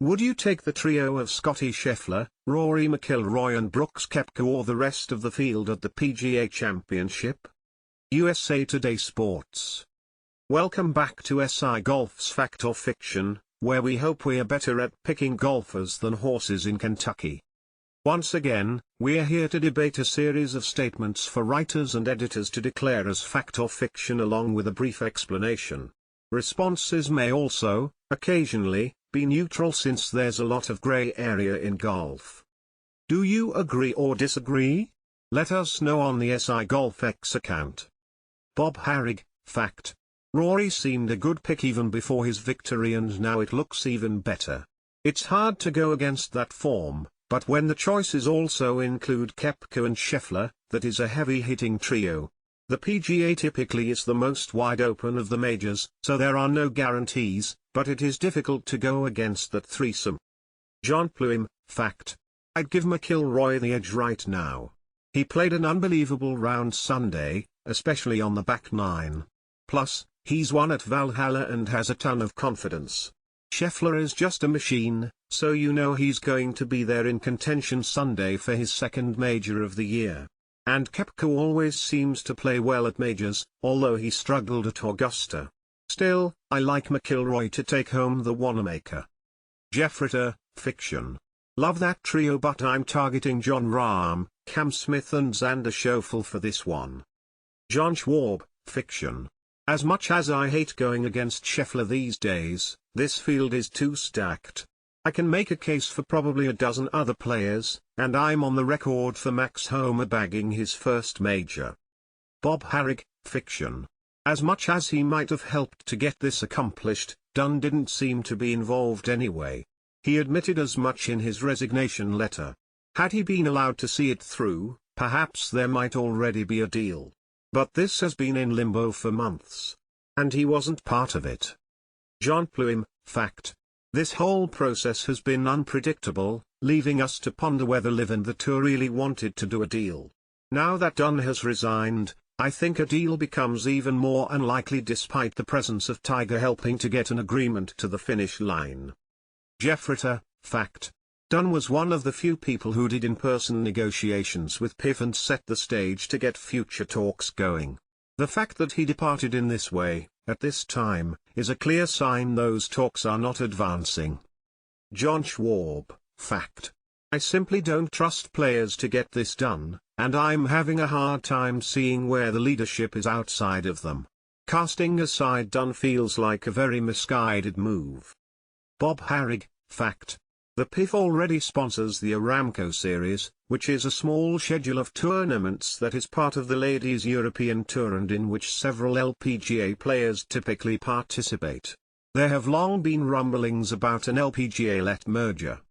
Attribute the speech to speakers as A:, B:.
A: Would you take the trio of Scottie Scheffler, Rory McIlroy and Brooks Koepka or the rest of the field at the PGA Championship? USA Today Sports. Welcome back to SI Golf's Fact or Fiction, where we hope we're better at picking golfers than horses in Kentucky. Once again, we're here to debate a series of statements for writers and editors to declare as fact or fiction along with a brief explanation. Responses may also, occasionally, be neutral since there's a lot of grey area in golf. Do you agree or disagree? Let us know on the SI Golf X account. Bob Harrig, fact. Rory seemed a good pick even before his victory and now it looks even better. It's hard to go against that form, but when the choices also include Koepka and Scheffler, that is a heavy-hitting trio. The PGA typically is the most wide open of the majors, so there are no guarantees, but it is difficult to go against that threesome. John Pluim, fact. I'd give McIlroy the edge right now. He played an unbelievable round Sunday, especially on the back nine. Plus, he's won at Valhalla and has a ton of confidence. Scheffler is just a machine, so you know he's going to be there in contention Sunday for his second major of the year. And Koepka always seems to play well at majors, although he struggled at Augusta. Still, I like McIlroy to take home the Wanamaker. Jeff Ritter, fiction. Love that trio but I'm targeting Jon Rahm, Cam Smith and Xander Schauffele for this one. John Schwab, fiction. As much as I hate going against Scheffler these days, this field is too stacked. I can make a case for probably a dozen other players, and I'm on the record for Max Homa bagging his first major. Bob Harrig, fiction. As much as he might have helped to get this accomplished, Dunn didn't seem to be involved anyway. He admitted as much in his resignation letter. Had he been allowed to see it through, perhaps there might already be a deal. But this has been in limbo for months. And he wasn't part of it. John Pluim, fact. This whole process has been unpredictable, leaving us to ponder whether LIV and the Tour really wanted to do a deal. Now that Dunn has resigned, I think a deal becomes even more unlikely despite the presence of Tiger helping to get an agreement to the finish line. Jeff Ritter, fact. Dunn was one of the few people who did in-person negotiations with PIF and set the stage to get future talks going. The fact that he departed in this way, at this time, is a clear sign those talks are not advancing. John Schwab, fact. I simply don't trust players to get this done, and I'm having a hard time seeing where the leadership is outside of them. Casting aside Dunn feels like a very misguided move. Bob Harrig, fact. The PIF already sponsors the Aramco Series, which is a small schedule of tournaments that is part of the Ladies European Tour and in which several LPGA players typically participate. There have long been rumblings about an LPGA-led merger,